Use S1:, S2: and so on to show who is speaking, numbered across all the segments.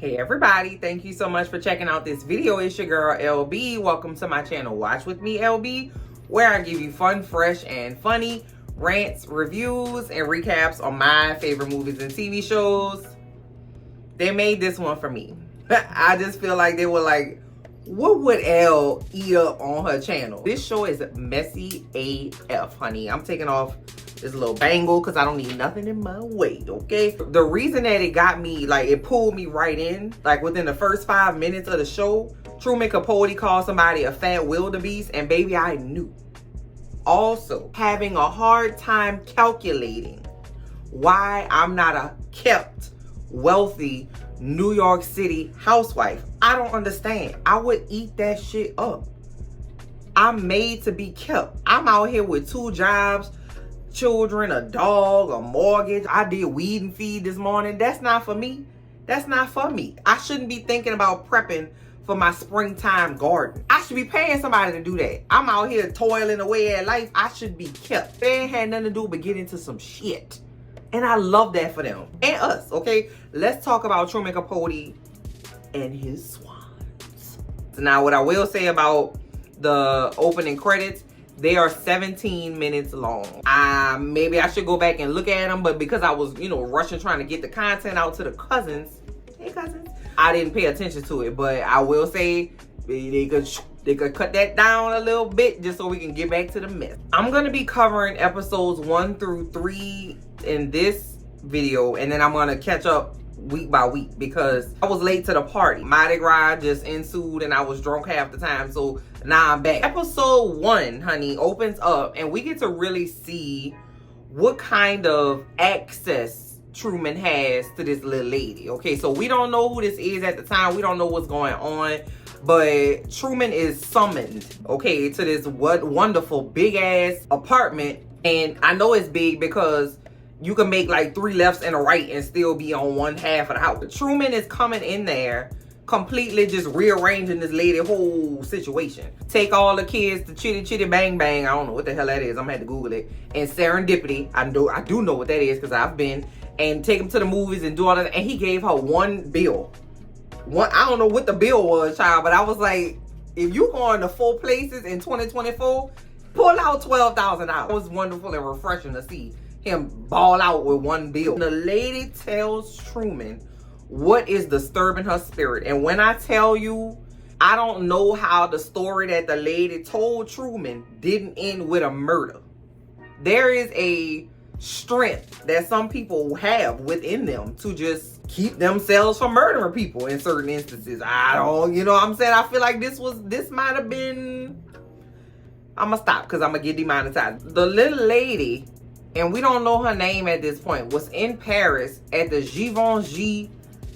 S1: Hey everybody, thank you so much for checking out this video. It's your girl LB. Welcome to my channel Watch With Me LB, where I give you fun, fresh, and funny rants, reviews, and recaps on my favorite movies and TV shows. They made this one for me. I just feel like they were like, what would Elle eat up on her channel? This show is messy AF, honey. I'm taking off this little bangle because I don't need nothing in my way, okay? The reason that it got me, like, it pulled me right in, like within the first 5 minutes of the show, Truman Capote called somebody a fat wildebeest, and baby, I knew. Also, having a hard time calculating why I'm not a kept, wealthy New York City housewife. I don't understand. I would eat that shit up. I'm made to be kept. I'm out here with 2 jobs, children, a dog, a mortgage. I did weed and feed this morning. That's not for me. That's not for me. I shouldn't be thinking about prepping for my springtime garden. I should be paying somebody to do that. I'm out here toiling away at life. I should be kept. They ain't had nothing to do but get into some shit. And I love that for them. And us, okay? Let's talk about Truman Capote and his swans. Now, what I will say about the opening credits, they are 17 minutes long. Maybe I should go back and look at them, but because I was, rushing trying to get the content out to the cousins, hey cousins, I didn't pay attention to it. But I will say they could cut that down a little bit just so we can get back to the mess. I'm gonna be covering episodes 1 through 3 in this video, and then I'm gonna catch up week by week because I was late to the party. Mardi Gras just ensued and I was drunk half the time, so now I'm back. Episode 1, honey, opens up and we get to really see what kind of access Truman has to this little lady. Okay, so we don't know who this is at the time. We don't know what's going on, but Truman is summoned, okay, to this wonderful big ass apartment. And I know it's big because you can make like 3 lefts and a right and still be on one half of the house. But Truman is coming in there completely just rearranging this lady whole situation. Take all the kids to Chitty Chitty Bang Bang. I don't know what the hell that is. I'm gonna have to Google it. And Serendipity. I do know what that is because I've been. And take them to the movies and do all that. And he gave her one bill. I don't know what the bill was, child, but I was like, if you going to 4 places in 2024, pull out $12,000. It was wonderful and refreshing to see him ball out with one bill. The lady tells Truman what is disturbing her spirit. And when I tell you, I don't know how the story that the lady told Truman didn't end with a murder. There is a strength that some people have within them to just keep themselves from murdering people in certain instances. I don't, what I'm saying? I feel like this might have been, I'm gonna stop because I'm gonna get demonetized. The little lady, and we don't know her name at this point, was in Paris at the Givenchy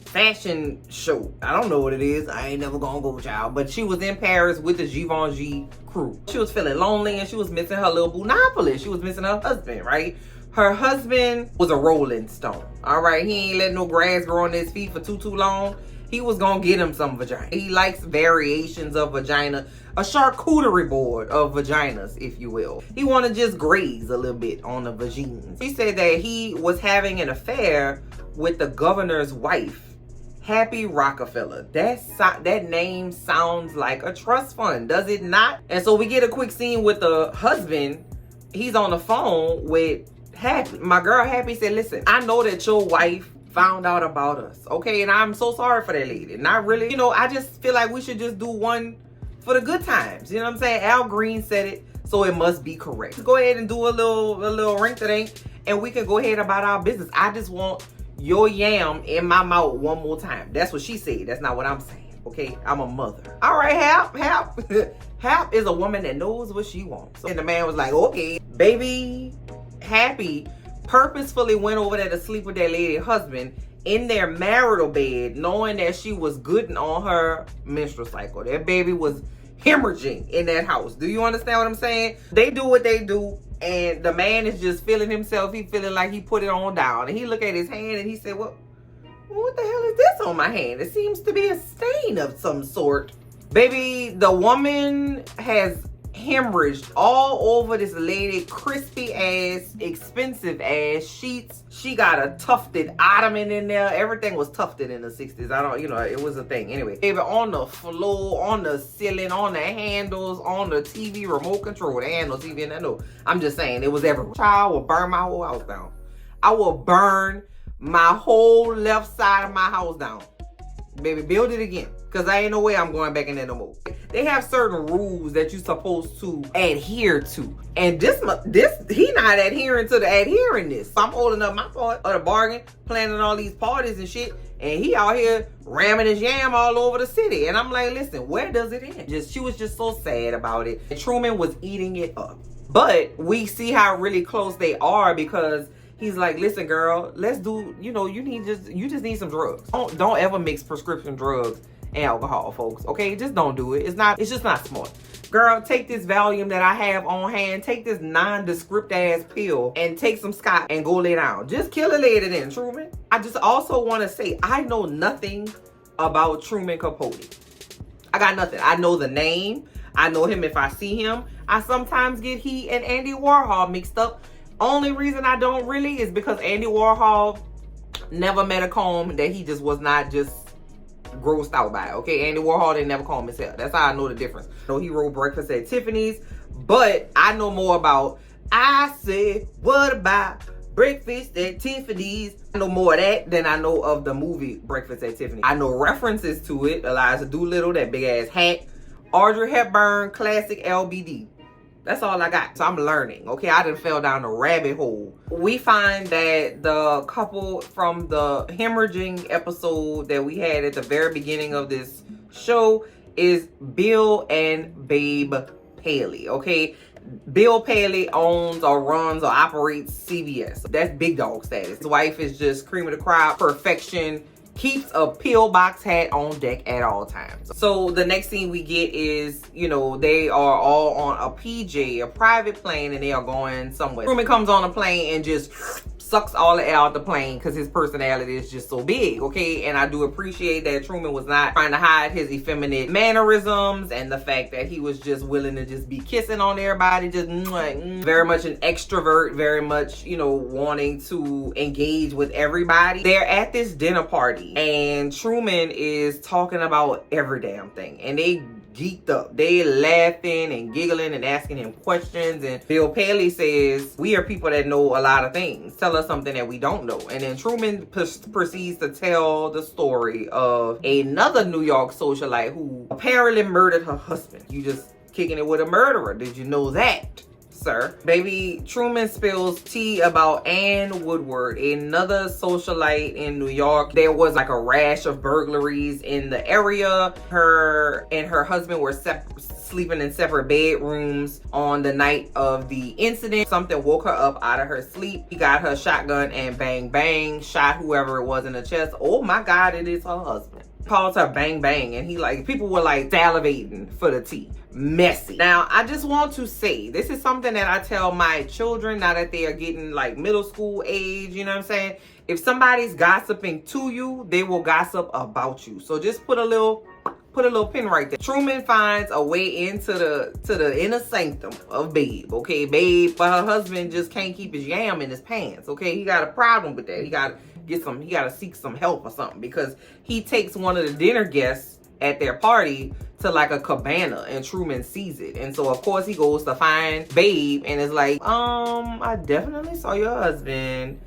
S1: fashion show. I don't know what it is. I ain't never gonna go, child. But she was in Paris with the Givenchy crew. She was feeling lonely and she was missing her little boonopolis. She was missing her husband, right? Her husband was a rolling stone. All right, he ain't let no grass grow on his feet for too long. He was gonna get him some vagina. He likes variations of vagina, a charcuterie board of vaginas, if you will. He wanna just graze a little bit on the vagines. He said that he was having an affair with the governor's wife, Happy Rockefeller. That name sounds like a trust fund, does it not? And so we get a quick scene with the husband. He's on the phone with Happy. My girl Happy said, listen, I know that your wife found out about us, okay? And I'm so sorry for that lady. Not really, I just feel like we should just do one for the good times. You know what I'm saying? Al Green said it, so it must be correct. Go ahead and do a little ring-a-dink, and we can go ahead about our business. I just want your yam in my mouth one more time. That's what she said. That's not what I'm saying, okay? I'm a mother. All right, Hap. Hap is a woman that knows what she wants. And the man was like, okay. Baby Happy purposefully went over there to sleep with that lady's husband in their marital bed, knowing that she was good on her menstrual cycle. That baby was hemorrhaging in that house. Do you understand what I'm saying? They do what they do, and the man is just feeling himself. He feeling like he put it on down. And he looked at his hand and he said, well, what the hell is this on my hand? It seems to be a stain of some sort. Baby, the woman has hemorrhaged all over this lady, crispy ass, expensive ass sheets. She got a tufted ottoman in there. Everything was tufted in the 60s. I don't, it was a thing. Anyway, baby, on the floor, on the ceiling, on the handles, on the TV remote control. There ain't no TV in there. No, I'm just saying it was everywhere. Child will burn my whole house down. I will burn my whole left side of my house down. Baby, build it again. Because I ain't no way I'm going back in there no more. They have certain rules that you're supposed to adhere to. And he not adhering to the adhering this. So I'm holding up my part of the bargain, planning all these parties and shit. And he out here ramming his yam all over the city. And I'm like, listen, where does it end? She was just so sad about it. And Truman was eating it up. But we see how really close they are because he's like, listen, girl, let's do, you just need some drugs. Don't ever mix prescription drugs and alcohol, folks. Okay, just don't do it. It's just not smart. Girl, take this Valium that I have on hand, take this nondescript ass pill and take some scotch and go lay down. Just kill a lady then, Truman. I just also want to say, I know nothing about Truman Capote. I got nothing. I know the name. I know him if I see him. I sometimes get he and Andy Warhol mixed up. Only reason I don't really is because Andy Warhol never met a comb that he just was not just grossed out by. Okay, Andy Warhol didn't never comb his hair. That's how I know the difference. So he wrote Breakfast at Tiffany's, but I know more about I Said What About Breakfast at Tiffany's. I know more of that than I know of the movie Breakfast at Tiffany's. I know references to it. Eliza Doolittle, that big ass hat. Audrey Hepburn, classic LBD. That's all I got. So I'm learning. Okay, I done fell down a rabbit hole. We find that the couple from the hemorrhaging episode that we had at the very beginning of this show is Bill and Babe Paley. Okay, Bill Paley owns or runs or operates CVS. That's big dog status. His wife is just cream of the crop, perfection. Keeps a pillbox hat on deck at all times. So the next thing we get is, they are all on a PJ, a private plane, and they are going somewhere. Truman comes on a plane and just sucks all the air out the plane because his personality is just so big, okay? And I do appreciate that Truman was not trying to hide his effeminate mannerisms and the fact that he was just willing to just be kissing on everybody, just very much an extrovert, very much, wanting to engage with everybody. They're at this dinner party and Truman is talking about every damn thing and they geeked up. They laughing and giggling and asking him questions. And Bill Paley says, we are people that know a lot of things. Tell us something that we don't know. And then Truman proceeds to tell the story of another New York socialite who apparently murdered her husband. You just kicking it with a murderer. Did you know that, sir? Baby, Truman spills tea about Ann Woodward, another socialite in New York. There was like a rash of burglaries in the area. Her and her husband were sleeping in separate bedrooms on the night of the incident. Something woke her up out of her sleep. He got her shotgun and bang bang, shot whoever it was in the chest. Oh my God, it is her husband. Calls her bang bang, and people were like salivating for the tea. Messy. Now, I just want to say, this is something that I tell my children now that they are getting like middle school age, you know what I'm saying? If somebody's gossiping to you, they will gossip about you. So just put a little pin right there. Truman finds a way into the inner sanctum of Babe. Okay, Babe, but her husband just can't keep his yam in his pants. Okay, he got a problem with that. He got to seek some help or something because he takes one of the dinner guests at their party to like a cabana and Truman sees it. And so of course he goes to find Babe and is like, I definitely saw your husband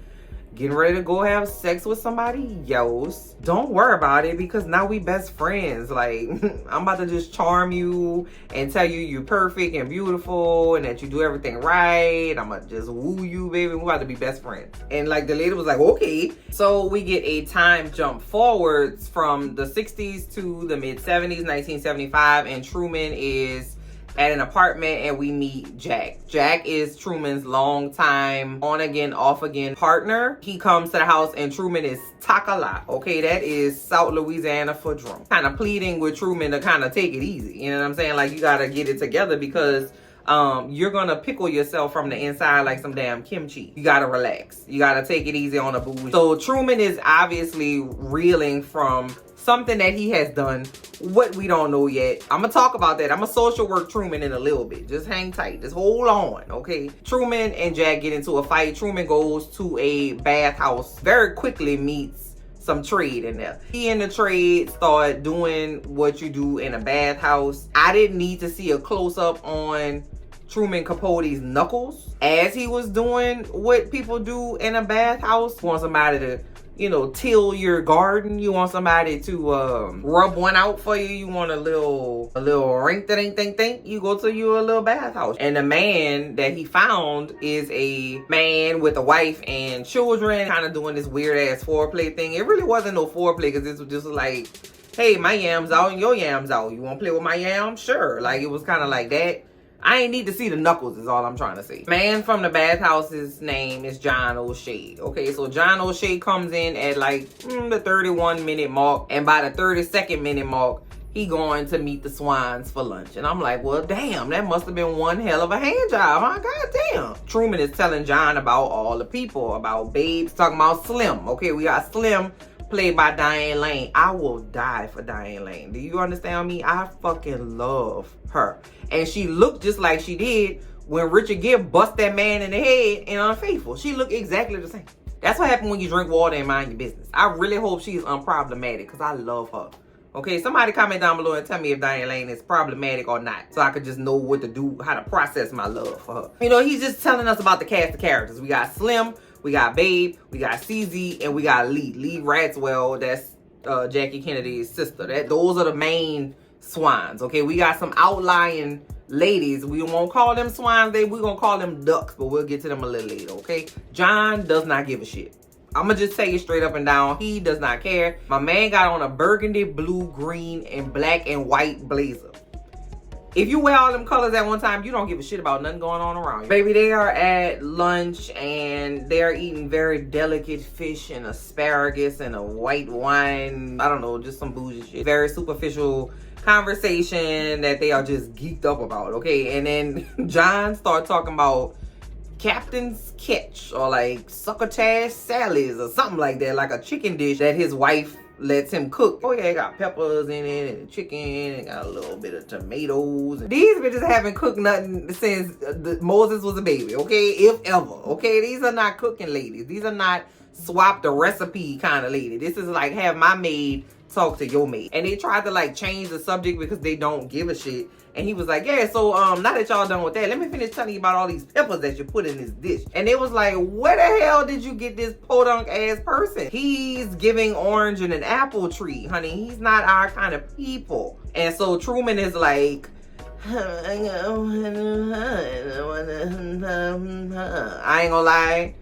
S1: getting ready to go have sex with somebody else. Don't worry about it because now we best friends. Like, I'm about to just charm you and tell you you're perfect and beautiful and that you do everything right. I'm gonna just woo you, baby. We're about to be best friends. And like the lady was like, okay. So we get a time jump forwards from the 60s to the mid 70s, 1975, and Truman is at an apartment and we meet Jack. Jack is Truman's longtime on again, off again partner. He comes to the house and Truman is Takala. Okay, that is South Louisiana for drunk. Kind of pleading with Truman to kind of take it easy. You know what I'm saying? Like, you gotta get it together because you're gonna pickle yourself from the inside like some damn kimchi. You gotta relax. You gotta take it easy on the booze. So Truman is obviously reeling from something that he has done what we don't know yet. I'm gonna talk about that. I'm gonna social work Truman in a little bit. Just hang tight. Just hold on, okay? Truman and Jack get into a fight. Truman goes to a bathhouse, very quickly meets some trade in there. He and the trade start doing what you do in a bathhouse. I didn't need to see a close-up on Truman Capote's knuckles as he was doing what people do in a bathhouse. You want somebody to, you know, till your garden. You want somebody to rub one out for you. You want a little rink think. You go to your little bathhouse. And the man that he found is a man with a wife and children, kind of doing this weird ass foreplay thing. It really wasn't no foreplay, because this was just like, hey, my yam's out and your yam's out. You want to play with my yam? Sure. Like, it was kind of like that. I ain't need to see the knuckles is all I'm trying to say. Man from the bathhouse's name is John O'Shea. Okay, so John O'Shea comes in at like the 31-minute mark. And by the 32nd minute mark, he going to meet the Swans for lunch. And I'm like, well, damn, that must have been one hell of a hand job. My goddamn. Truman is telling John about all the people, about Babes, talking about Slim. Okay, we got Slim, played by Diane Lane. I will die for Diane Lane. Do you understand me? I fucking love her. And she looked just like she did when Richard Gere bust that man in the head in Unfaithful. She looked exactly the same. That's what happened when you drink water and mind your business. I really hope she's unproblematic, because I love her. Okay, somebody comment down below and tell me if Diane Lane is problematic or not, so I could just know what to do, how to process my love for her. You know, he's just telling us about the cast of characters. We got Slim, we got Babe, we got CZ, and we got Lee Ratswell. That's Jackie Kennedy's sister. Those are the main swans. Okay, we got some outlying ladies. We won't call them swans. We're gonna call them ducks, but we'll get to them a little later. Okay, John does not give a shit. I'm gonna just say it straight up and down. He does not care. My man got on a burgundy, blue, green, and black and white blazer. If you wear all them colors at one time, you don't give a shit about nothing going on around you. Baby, they are at lunch and they're eating very delicate fish and asparagus and a white wine. I don't know, just some bougie shit. Very superficial conversation that they are just geeked up about, okay? And then John started talking about Captain's Catch or like succotash salads or something like that, like a chicken dish that his wife lets him cook. Oh yeah, it got peppers in it and chicken and got a little bit of tomatoes. These bitches haven't cooked nothing since Moses was a baby, okay? If ever, okay? These are not cooking ladies. These are not swap the recipe kind of lady. This is like, have my maid talk to your maid. And they tried to like change the subject because they don't give a shit. And he was like, yeah, so now that y'all done with that, let me finish telling you about all these peppers that you put in this dish. And it was like, where the hell did you get this podunk ass person? He's giving orange and an apple tree, honey. He's not our kind of people. And so Truman is like, I ain't gonna lie,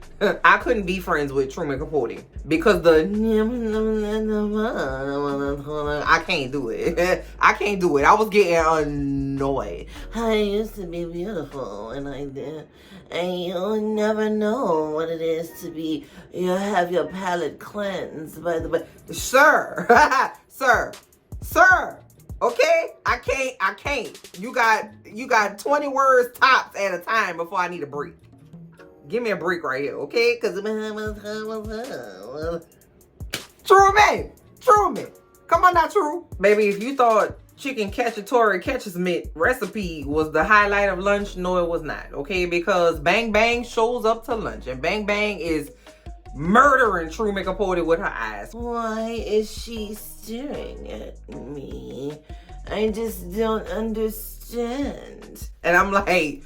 S1: I couldn't be friends with Truman Capote because I can't do it. I can't do it. I was getting annoyed. I used to be beautiful and I did. And you'll never know what it is to be, you have your palate cleansed by the way. Sir, sir. Okay, I can't. You got 20 words tops at a time before I need a break. Give me a break right here, okay? Cause Truman, come on now, True. Baby, if you thought chicken cacciatore catches meat recipe was the highlight of lunch, no it was not, okay? Because Bang Bang shows up to lunch and Bang Bang is murdering Truman Capote with her eyes. Why is she staring at me? I just don't understand. And I'm like,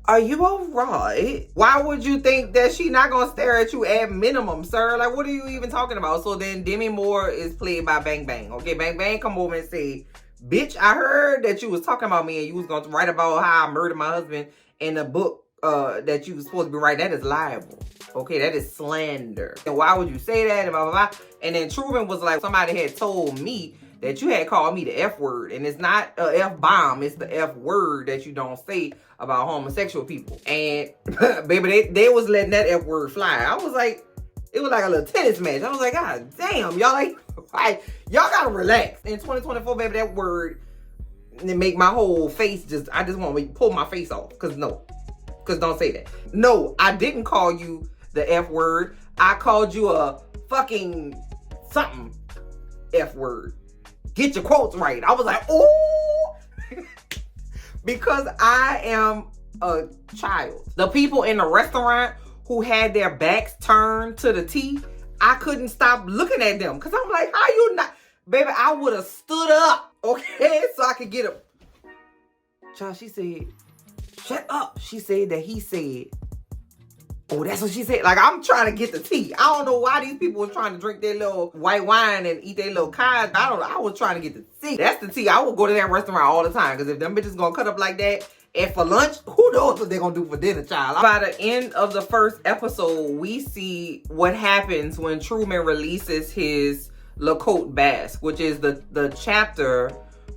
S1: are you all right? Why would you think that she not gonna stare at you at minimum, sir? Like, what are you even talking about? So then Demi Moore is played by Bang Bang. Okay, Bang Bang come over and say, bitch, I heard that you was talking about me and you was gonna write about how I murdered my husband in a book that you was supposed to be writing. That is libel. Okay, that is slander. And why would you say that? And blah, blah, blah. And then Truman was like, somebody had told me that you had called me the F word. And it's not a F-bomb. It's the F word that you don't say about homosexual people. And baby, they was letting that F word fly. I was like, it was like a little tennis match. I was like, God damn, y'all y'all gotta relax. In 2024, baby, that word, it make my whole face I just want to pull my face off. Cause don't say that. No, I didn't call you the F word. I called you a fucking something F word. get your quotes right. I was like, ooh. Because I am a child. The people in the restaurant who had their backs turned to the T, I couldn't stop looking at them. Because I'm like, how you not? Baby, I would have stood up, okay? So I could get a... Child, she said, shut up. She said that he said, oh, that's what she said. Like, I'm trying to get the tea. I don't know why these people were trying to drink their little white wine and eat their little cod. I don't know. I was trying to get the tea. That's the tea. I would go to that restaurant all the time. Because if them bitches gonna cut up like that, and for lunch, who knows what they're gonna do for dinner, child. By the end of the first episode, we see what happens when Truman releases his Capote Basque, which is the chapter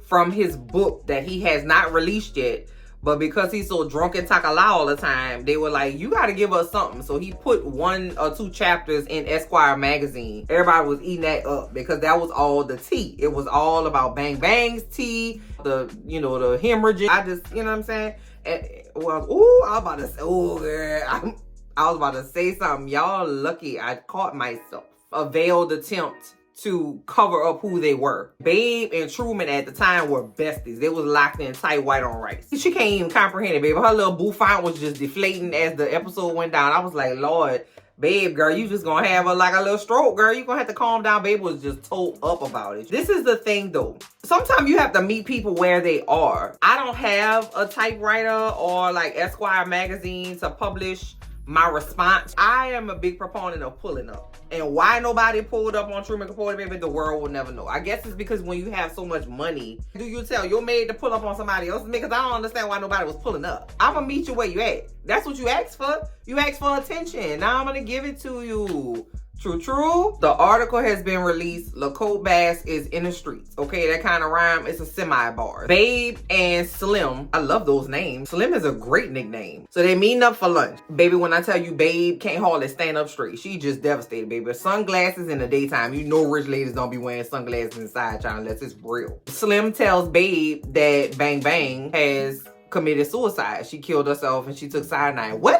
S1: from his book that he has not released yet. But because he's so drunk and talk a lot all the time, they were like, you got to give us something. So he put 1 or 2 chapters in Esquire magazine. Everybody was eating that up because that was all the tea. It was all about Bang Bang's tea, the hemorrhaging. I just, you know what I'm saying? And, well, ooh, I was about to say, oh, girl. I was about to say something. Y'all lucky I caught myself. A veiled attempt to cover up who they were. Babe and Truman at the time were besties. They was locked in tight white on rice. She can't even comprehend it, baby. Her little bouffant was just deflating as the episode went down. I was like, Lord, babe, girl, you just gonna have like a little stroke, girl. You gonna have to calm down. Babe was just told up about it. This is the thing though. Sometimes you have to meet people where they are. I don't have a typewriter or like Esquire magazine to publish my response. I am a big proponent of pulling up. And why nobody pulled up on Truman Capote, baby, the world will never know. I guess it's because when you have so much money, do you tell your maid to pull up on somebody else's? Because I don't understand why nobody was pulling up. I'm gonna meet you where you at. That's what you asked for. You asked for attention. Now I'm gonna give it to you. True, true. The article has been released. Capote Basque is in the streets. Okay, that kind of rhyme. It's a semi-bar. Babe and Slim. I love those names. Slim is a great nickname. So they meeting up for lunch. Baby, when I tell you, Babe can't hardly stand up straight. She just devastated, baby. Sunglasses in the daytime. You know rich ladies don't be wearing sunglasses inside, child, unless it's real. Slim tells Babe that Bang Bang has committed suicide. She killed herself and she took cyanide. Where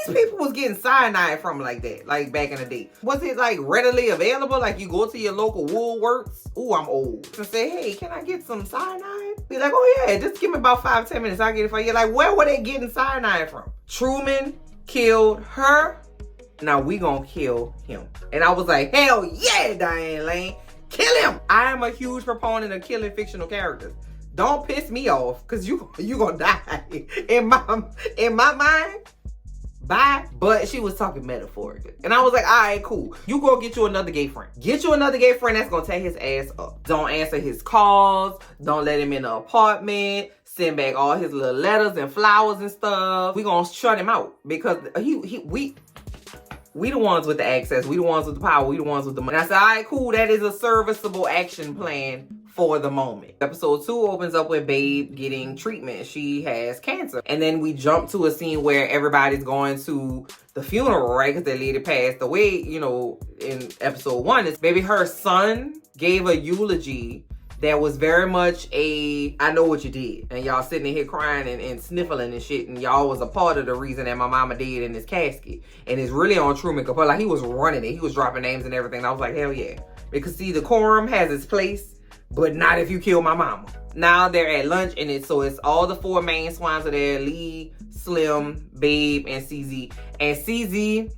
S1: these people was getting cyanide from like that, like back in the day? Was it like readily available? Like you go to your local Woolworths? Ooh, I'm old. And say, hey, can I get some cyanide? Be like, oh yeah, just give me about 5-10 minutes. I'll get it for you. Like, where were they getting cyanide from? Truman killed her. Now we gonna kill him. And I was like, hell yeah, Diane Lane. Kill him. I am a huge proponent of killing fictional characters. Don't piss me off, cause you gonna die. In my mind, bye. But she was talking metaphorically. And I was like, all right, cool. You go get you another gay friend. Get you another gay friend that's gonna tear his ass up. Don't answer his calls. Don't let him in the apartment. Send back all his little letters and flowers and stuff. We gonna shut him out because we the ones with the access. We the ones with the power. We the ones with the money. And I said, all right, cool. That is a serviceable action plan for the moment. Episode 2 opens up with Babe getting treatment. She has cancer. And then we jump to a scene where everybody's going to the funeral, right? Because that lady passed away, you know, in episode 1. It's baby, her son gave a eulogy that was very much a, I know what you did. And y'all sitting in here crying and sniffling and shit. And y'all was a part of the reason that my mama died in this casket. And it's really on Truman Capote. Like, he was running it. He was dropping names and everything. And I was like, hell yeah. Because see, decorum has its place, but not if you kill my mama. Now they're at lunch and it's all the 4 main swans are there. Lee, Slim, Babe, and CZ. And CZ,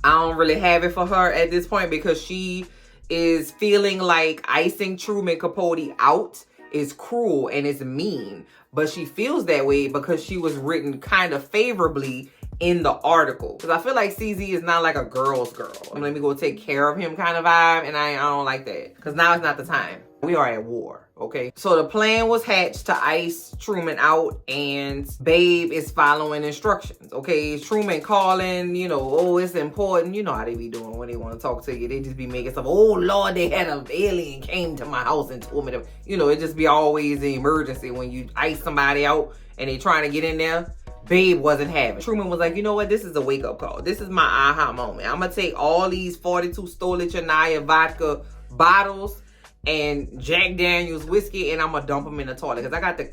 S1: I don't really have it for her at this point because she is feeling like icing Truman Capote out is cruel and it's mean. But she feels that way because she was written kind of favorably in the article. Because I feel like CZ is not like a girl's girl. Let me go take care of him kind of vibe. And I don't like that. Because now it's not the time. We are at war, okay? So the plan was hatched to ice Truman out and Babe is following instructions, okay? Truman calling, you know, oh, it's important. You know how they be doing when they want to talk to you. They just be making stuff, oh, Lord, they had an alien came to my house and told me to, you know, it just be always an emergency when you ice somebody out and they trying to get in there. Babe wasn't having. Truman was like, you know what? This is a wake-up call. This is my aha moment. I'm going to take all these 42 Stolichnaya vodka bottles and Jack Daniels whiskey and I'm gonna dump him in the toilet because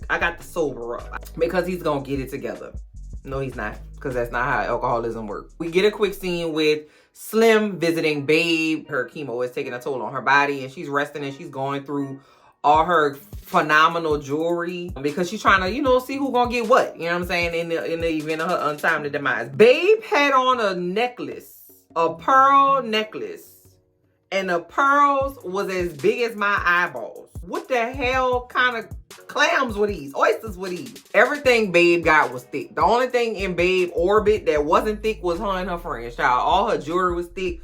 S1: I got the sober up because he's gonna get it together. No, he's not, because that's not how alcoholism works. We get a quick scene with Slim visiting Babe. Her chemo is taking a toll on her body and she's resting and she's going through all her phenomenal jewelry because she's trying to, you know, see who gonna get what. You know what I'm saying? In the event of her untimely demise. Babe had on a necklace, a pearl necklace. And the pearls was as big as my eyeballs. What the hell kind of clams were these? Oysters were these? Everything Babe got was thick. The only thing in Babe orbit that wasn't thick was her and her friends, child. All her jewelry was thick,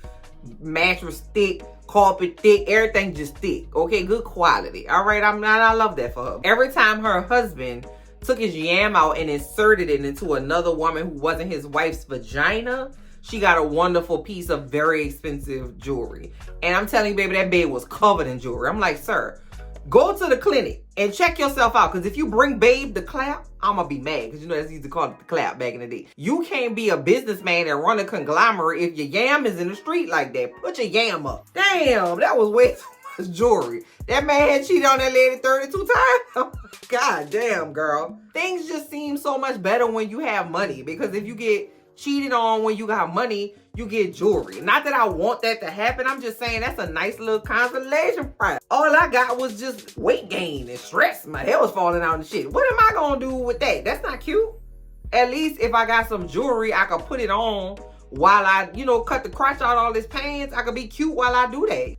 S1: mattress thick, carpet thick, everything just thick. Okay, good quality. All right, I love that for her. Every time her husband took his yam out and inserted it into another woman who wasn't his wife's vagina, she got a wonderful piece of very expensive jewelry. And I'm telling you, baby, that babe was covered in jewelry. I'm like, sir, go to the clinic and check yourself out. Because if you bring Babe the clap, I'm going to be mad. Because you know, that's used to call it the clap back in the day. You can't be a businessman and run a conglomerate if your yam is in the street like that. Put your yam up. Damn, that was way too much jewelry. That man had cheated on that lady 32 times. God damn, girl. Things just seem so much better when you have money. Because if you get cheated on when you got money, you get jewelry. Not that I want that to happen. I'm just saying that's a nice little consolation prize. All I got was just weight gain and stress. My hair was falling out and shit. What am I gonna do with that? That's not cute. At least if I got some jewelry, I could put it on while I, you know, cut the crotch out all this pants. I could be cute while I do that.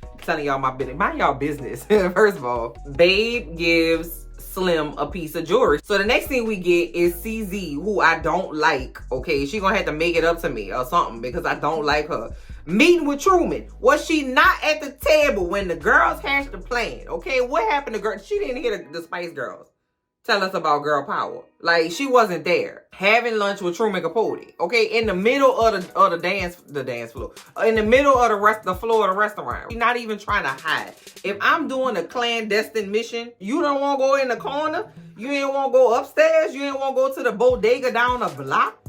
S1: I'm telling y'all my business. Mind y'all business. First of all, Babe gives Slim a piece of jewelry. So the next thing we get is CZ, who I don't like. Okay, she gonna have to make it up to me or something because I don't like her. Meeting with Truman. Was she not at the table when the girls hatched the plan? Okay, what happened to girl? She didn't hear the Spice Girls tell us about girl power. Like, she wasn't there. Having lunch with Truman Capote. Okay, in the middle of the dance floor. In the middle of the floor of the restaurant. She's not even trying to hide. If I'm doing a clandestine mission, you don't want to go in the corner. You ain't want to go upstairs. You ain't want to go to the bodega down the block.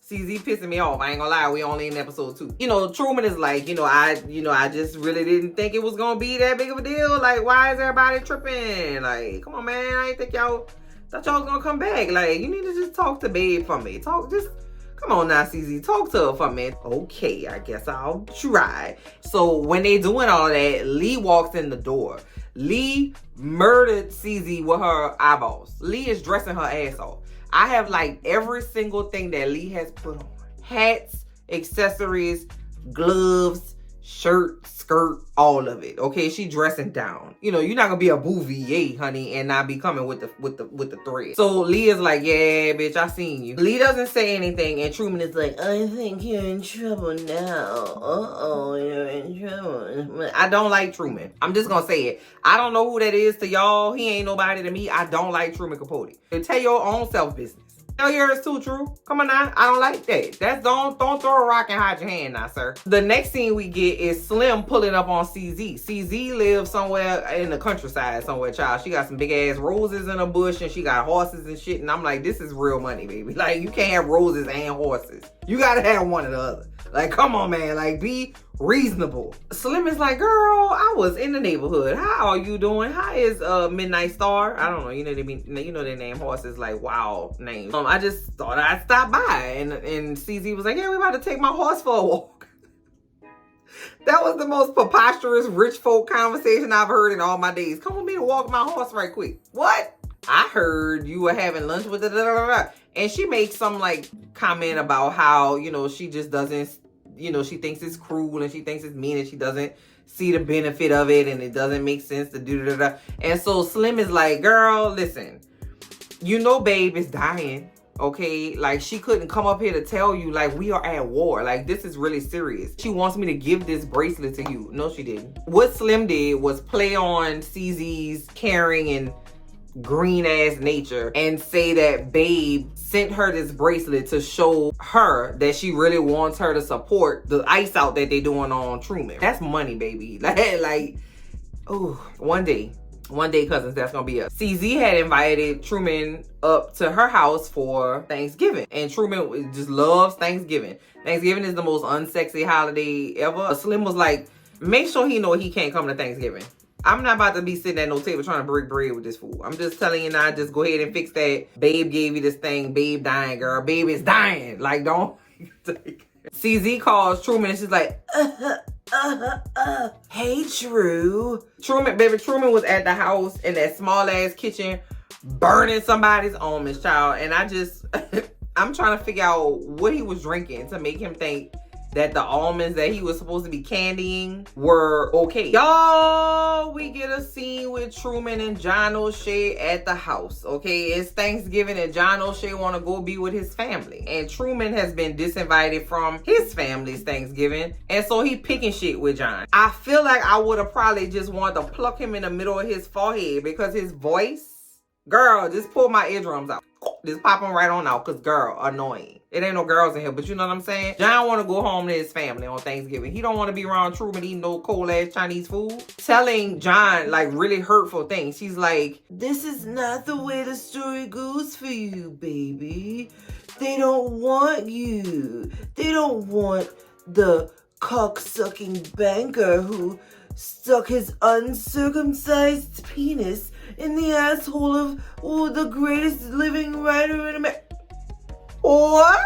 S1: CZ pissing me off. I ain't gonna lie, we only in episode 2. You know, Truman is like, I just really didn't think it was gonna be that big of a deal. Like, why is everybody tripping? Like, come on, man. I ain't think thought y'all was gonna come back. Like, you need to just talk to Babe for me. Come on now, CZ. Talk to her for me. Okay, I guess I'll try. So when they doing all that, Lee walks in the door. Lee murdered CZ with her eyeballs. Lee is dressing her ass off. I have like every single thing that Lee has put on. Hats, accessories, gloves, shirt, skirt, all of it. Okay, she dressing down. You know, you're not gonna be a bouvier, honey, and not be coming with the thread. So Lee is like, yeah, bitch, I seen you. Lee doesn't say anything, and Truman is like, I think you're in trouble now. You're in trouble. I don't like Truman. I'm just gonna say it. I don't know who that is to y'all. He ain't nobody to me. I don't like Truman Capote. Tell your own self business. Tell yours too, True. Come on now. I don't like that. That's don't throw a rock and hide your hand now, sir. The next scene we get is Slim pulling up on CZ. CZ lives somewhere in the countryside somewhere, child. She got some big ass roses in a bush and she got horses and shit. And I'm like, this is real money, baby. Like, you can't have roses and horses. You gotta have one or the other. Like, come on, man. Like, be reasonable. Slim is like, girl, I was in the neighborhood. How are you doing? How is Midnight Star? I don't know. You know they name horses like wild names. I just thought I'd stop by, and CZ was like, yeah, we about to take my horse for a walk. That was the most preposterous rich folk conversation I've heard in all my days. Come with me to walk my horse right quick. What? I heard you were having lunch with the and she makes some like comment about how, you know, she just doesn't, you know, she thinks it's cruel and she thinks it's mean and she doesn't see the benefit of it and it doesn't make sense to do da. And so Slim is like, girl, listen, you know, Babe is dying. Okay, like, she couldn't come up here to tell you, like, we are at war. Like, this is really serious. She wants me to give this bracelet to you. No, she didn't. What Slim did was play on CZ's caring and green ass nature and say that Babe sent her this bracelet to show her that she really wants her to support the ice out that they doing on Truman. That's money, baby. Like, oh, one day, cousins, that's gonna be us. CZ had invited Truman up to her house for Thanksgiving. And Truman just loves Thanksgiving. Thanksgiving is the most unsexy holiday ever. Slim was like, make sure he know he can't come to Thanksgiving. I'm not about to be sitting at no table trying to break bread with this fool. I'm just telling you now, just go ahead and fix that. Babe gave you this thing. Babe dying, girl. Babe is dying. Like, don't. CZ calls Truman and she's like, Hey, Truman was at the house in that small ass kitchen burning somebody's almonds, child. And I'm trying to figure out what he was drinking to make him think that the almonds that he was supposed to be candying were okay. Y'all, we get a scene with Truman and John O'Shea at the house, okay? It's Thanksgiving and John O'Shea want to go be with his family. And Truman has been disinvited from his family's Thanksgiving. And so he picking shit with John. I feel like I would have probably just wanted to pluck him in the middle of his forehead because his voice, girl, just pull my eardrums out. Just pop them right on out, because girl, annoying. It ain't no girls in here, but you know what I'm saying? John want to go home to his family on Thanksgiving. He don't want to be around Truman eating no cold ass Chinese food. Telling John like really hurtful things. She's like, this is not the way the story goes for you, baby. They don't want you. They don't want the cock-sucking banker who stuck his uncircumcised penis in the asshole of the greatest living writer in America. What?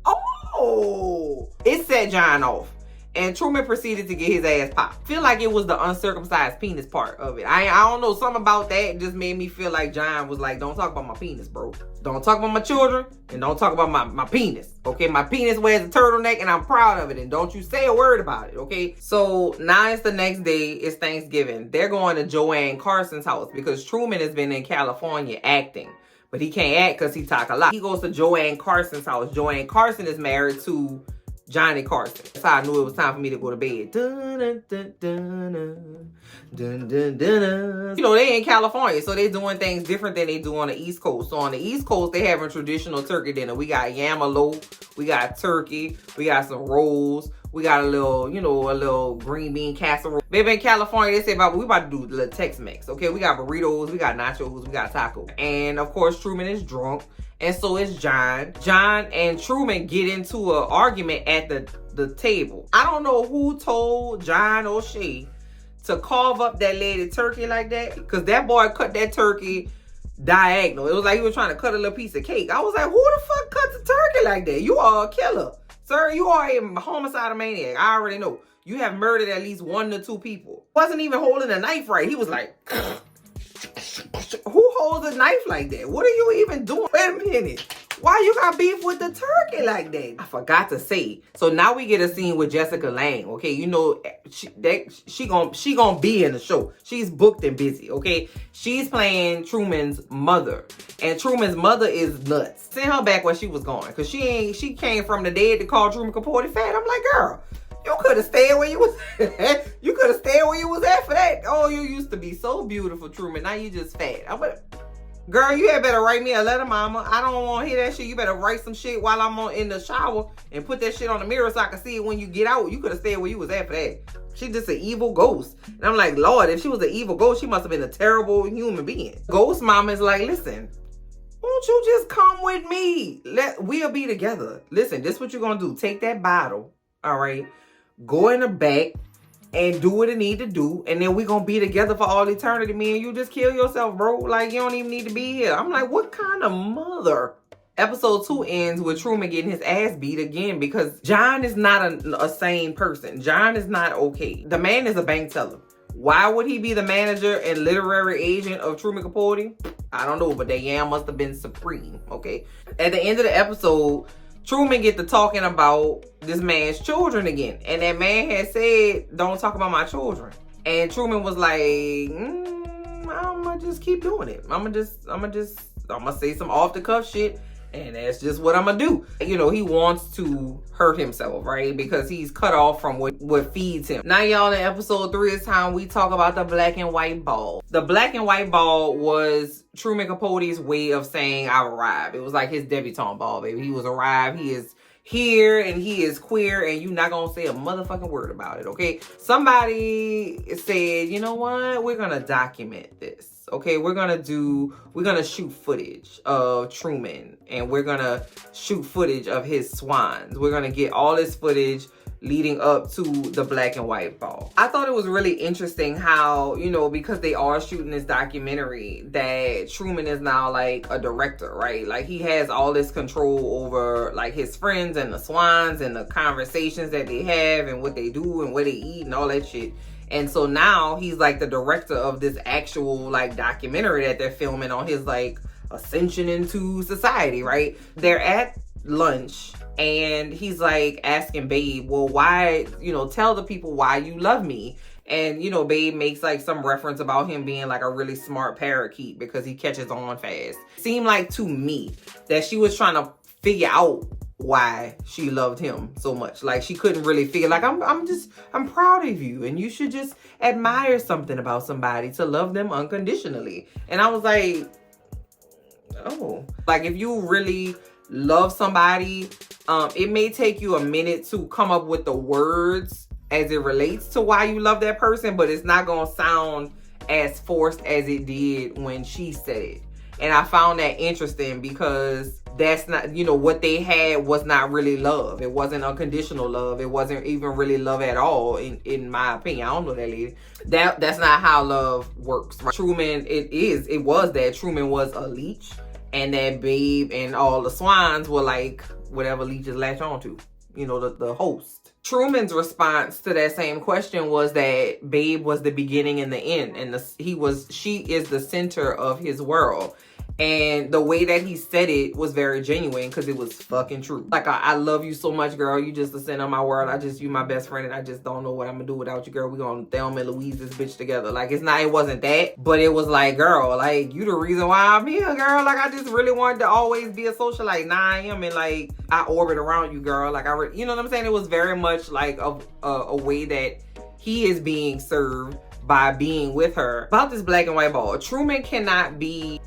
S1: Oh! It set John off. And Truman proceeded to get his ass popped. Feel like it was the uncircumcised penis part of it. I don't know, something about that just made me feel like John was like, don't talk about my penis, bro. Don't talk about my children, and don't talk about my penis. Okay, my penis wears a turtleneck, and I'm proud of it, and don't you say a word about it, okay? So now it's the next day, it's Thanksgiving. They're going to Joanne Carson's house because Truman has been in California acting. But he can't act because he talk a lot. He goes to Joanne Carson's house. Joanne Carson is married to Johnny Carson. That's how I knew it was time for me to go to bed. Dun, dun, dun, dun, dun, dun, dun. You know, they in California, so they doing things different than they do on the East Coast. So on the East Coast, they having traditional turkey dinner. We got yamalo, we got turkey, we got some rolls, we got a little green bean casserole. Baby, in California, they say we about to do a little Tex-Mex, okay? We got burritos, we got nachos, we got tacos. And of course, Truman is drunk. And so is John. John and Truman get into an argument at the table. I don't know who told John O'Shea to carve up that lady turkey like that. Because that boy cut that turkey diagonal. It was like he was trying to cut a little piece of cake. I was like, who the fuck cuts a turkey like that? You are a killer. Sir, you are a homicidal maniac. I already know. You have murdered at least 1 to 2 people. Wasn't even holding a knife right. He was like... Who holds a knife like that? What are you even doing? Wait a minute. Why you got beef with the turkey like that? I forgot to say. So now we get a scene with Jessica Lange. Okay, you know she gonna be in the show. She's booked and busy. Okay, she's playing Truman's mother, and Truman's mother is nuts. Send her back where she was going, cause she came from the dead to call Truman Capote fat. I'm like, girl, you could have stayed where you was at. You could have stayed where you was at for that. Oh, you used to be so beautiful, Truman. Now you just fat. Girl, you had better write me a letter, mama. I don't want to hear that shit. You better write some shit while I'm in the shower and put that shit on the mirror so I can see it when you get out. You could have stayed where you was at for that. She's just an evil ghost. And I'm like, Lord, if she was an evil ghost, she must have been a terrible human being. Ghost mama is like, listen, won't you just come with me? We'll be together. Listen, this is what you're going to do. Take that bottle, all right? Go in the back and do what it need to do, and then we gonna be together for all eternity. Me and you just kill yourself, bro. Like, you don't even need to be here. I'm like, what kind of mother? Episode 2 ends with Truman getting his ass beat again because John is not a sane person. John is not okay. The man is a bank teller. Why would he be the manager and literary agent of Truman Capote? I don't know, but that yam must have been supreme, okay? At the end of the episode, Truman get to talking about this man's children again. And that man had said, don't talk about my children. And Truman was like, I'm gonna just keep doing it. I'm gonna say some off the cuff shit. And that's just what I'm gonna do. You know, he wants to hurt himself, right? Because he's cut off from what feeds him. Now, y'all, in episode 3, it's time we talk about the black and white ball. The black and white ball was Truman Capote's way of saying I've arrived. It was like his debutante ball, baby. He was arrived. He is here and he is queer, and you're not gonna say a motherfucking word about it, okay? Somebody said, you know what? We're gonna document this. Okay, we're gonna shoot footage of Truman, and we're gonna shoot footage of his swans. We're gonna get all this footage leading up to the black and white ball. I thought it was really interesting how, you know, because they are shooting this documentary, that Truman is now like a director, right? Like he has all this control over like his friends and the SWANS and the conversations that they have and what they do and what they eat and all that shit. And so now he's like the director of this actual like documentary that they're filming on his like ascension into society, right? They're at lunch and he's like asking Babe, well, why, you know, tell the people why you love me. And, you know, Babe makes like some reference about him being like a really smart parakeet because he catches on fast. Seemed like to me that she was trying to figure out why she loved him so much. Like she couldn't really figure, like, I'm proud of you and you should just admire something about somebody to love them unconditionally. And I was like, oh, like if you really love somebody, it may take you a minute to come up with the words as it relates to why you love that person, but it's not gonna sound as forced as it did when she said it. And I found that interesting because that's not, you know, what they had was not really love. It wasn't unconditional love. It wasn't even really love at all, in my opinion. I don't know that lady. That's not how love works, right? Truman, it was that Truman was a leech, and that Babe and all the SWANS were like whatever leeches latch onto, you know, the host. Truman's response to that same question was that Babe was the beginning and the end, and she is the center of his world. And the way that he said it was very genuine because it was fucking true. Like, I love you so much, girl. You just the center of my world. You my best friend, and I just don't know what I'm gonna do without you, girl. We gonna Thelma and Louise this bitch together. Like, it wasn't that, but it was like, girl, like, you the reason why I'm here, girl. Like, I just really wanted to always be a socialite. Now I am, and like, I orbit around you, girl. Like, you know what I'm saying? It was very much like a way that he is being served by being with her. About this black and white ball, Truman cannot be,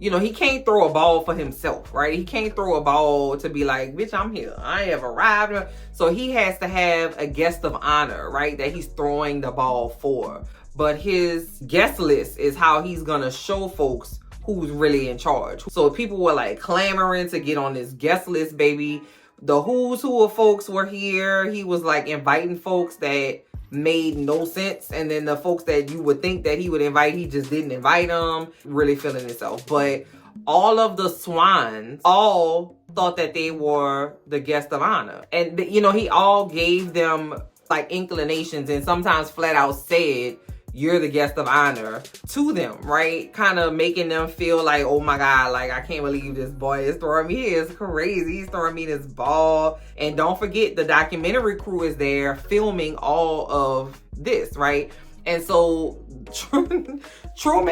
S1: you know, he can't throw a ball for himself, right? He can't throw a ball to be like, bitch, I'm here. I have arrived. So he has to have a guest of honor, right? That he's throwing the ball for. But his guest list is how he's going to show folks who's really in charge. So people were like clamoring to get on this guest list, baby. The who's who of folks were here. He was like inviting folks that made no sense, and then the folks that you would think that he would invite, he just didn't invite them. Really feeling himself. But all of the SWANS all thought that they were the guest of honor, and you know, he all gave them like inclinations and sometimes flat out said, you're the guest of honor to them, right? Kind of making them feel like, oh my God, like, I can't believe this boy is throwing me here. It's crazy. He's throwing me this ball. And don't forget, the documentary crew is there filming all of this, right? And so Truman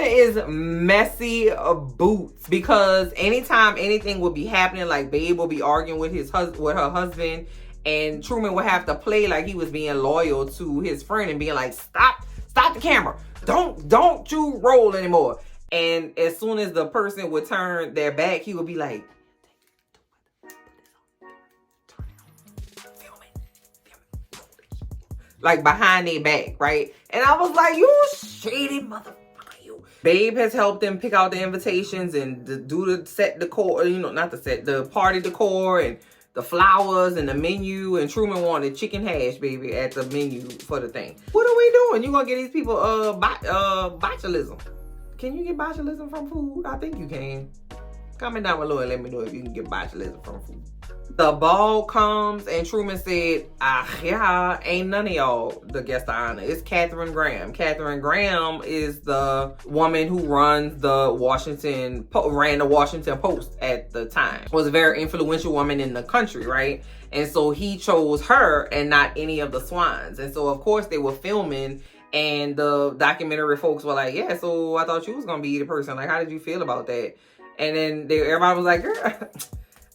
S1: is messy boots, because anytime anything would be happening, like Babe will be arguing with her husband, and Truman would have to play like he was being loyal to his friend and being like, stop the camera. Don't you roll anymore. And as soon as the person would turn their back, he would be like, like behind their back, right? And I was like, you shady motherfucker, you. Babe has helped them pick out the invitations and do the set decor, you know, not the set, the party decor and the flowers and the menu. And Truman wanted chicken hash, baby, at the menu for the thing. What are we doing? You gonna get these people botulism? Can you get botulism from food? I think you can. Comment down below and let me know if you can get botulism from food. The ball comes and Truman said, yeah, ain't none of y'all the guest of honor. It's Katharine Graham. Katharine Graham is the woman who runs ran the Washington Post at the time. Was a very influential woman in the country, right? And so he chose her and not any of the SWANS. And so of course they were filming, and the documentary folks were like, yeah, so I thought you was gonna be the person. Like, how did you feel about that? And then everybody was like, girl,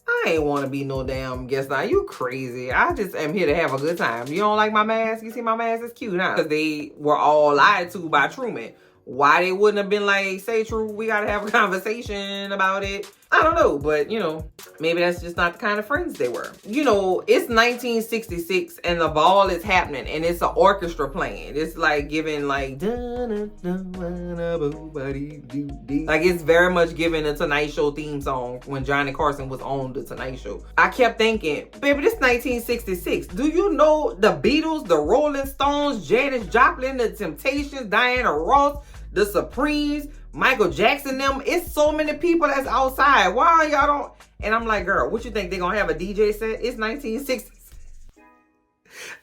S1: I ain't want to be no damn guest. Now you crazy. I just am here to have a good time. You don't like my mask? You see my mask? It's cute, huh? Because they were all lied to by Truman. Why they wouldn't have been like, say, True, we got to have a conversation about it. I don't know, but you know, maybe that's just not the kind of friends they were. You know, it's 1966 and the ball is happening and it's an orchestra playing. It's like giving like, like it's very much giving a Tonight Show theme song when Johnny Carson was on the Tonight Show. I kept thinking, baby, this 1966. Do you know the Beatles, the Rolling Stones, Janis Joplin, the Temptations, Diana Ross, the Supremes, Michael Jackson, them? It's so many people that's outside. Why y'all don't? And I'm like, girl, what you think they gonna have a DJ set? It's 1960s.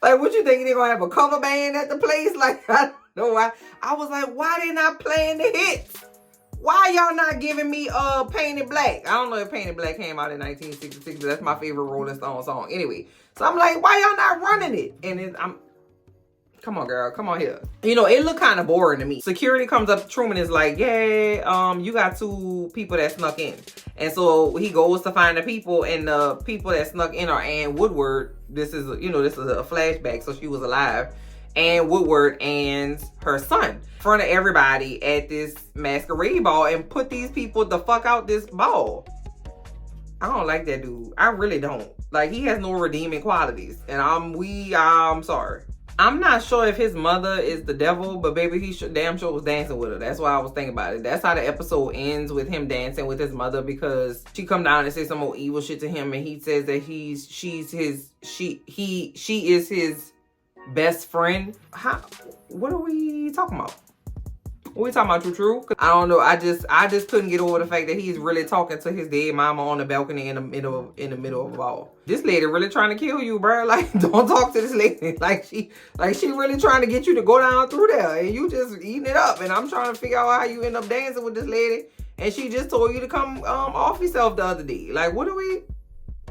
S1: Like, what you think they gonna have a cover band at the place? Like, I don't know why. I was like, why they not playing the hits? Why y'all not giving me Painted Black? I don't know if Painted Black came out in 1966, but that's my favorite Rolling Stone song. Anyway, so I'm like, why y'all not running it? And come on, girl. Come on here. You know, it looked kind of boring to me. Security comes up. Truman is like, yeah, you got 2 people that snuck in. And so he goes to find the people, and the people that snuck in are Ann Woodward. This is, you know, this is a flashback, so she was alive. Ann Woodward and her son in front of everybody at this masquerade ball and put these people the fuck out this ball. I don't like that dude. I really don't. Like, he has no redeeming qualities. And I'm sorry. I'm not sure if his mother is the devil, but baby, he damn sure was dancing with her. That's why I was thinking about it. That's how the episode ends, with him dancing with his mother, because she come down and say some more evil shit to him, and he says that she is his best friend. What are we talking about? What we talking about, True? I don't know. I just couldn't get over the fact that he's really talking to his dead mama on the balcony in the middle of a ball. This lady really trying to kill you, bro. Like, don't talk to this lady. Like she really trying to get you to go down through there, and you just eating it up. And I'm trying to figure out how you end up dancing with this lady, and she just told you to come off yourself the other day. Like, what are we?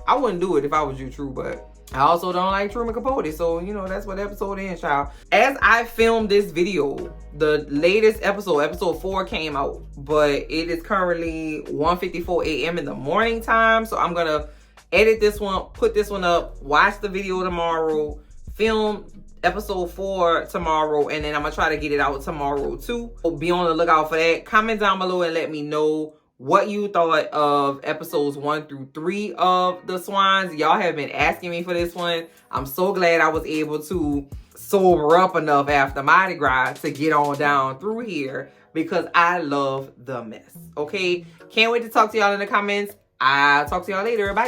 S1: I wouldn't do it if I was you, True, but I also don't like Truman Capote, so, you know, that's what episode ends, child. As I filmed this video, the latest episode 4 came out, but it is currently 1:54 a.m. in the morning time, so I'm gonna edit this one, put this one up, watch the video tomorrow, film episode 4 tomorrow, and then I'm gonna try to get it out tomorrow too. So be on the lookout for that. Comment down below and let me know what you thought of episodes 1 through 3 of the Swans. Y'all have been asking me for this one. I'm so glad I was able to sober up enough after Mardi Gras to get on down through here, because I love the mess. Okay? Can't wait to talk to y'all in the comments. I'll talk to y'all later. Bye.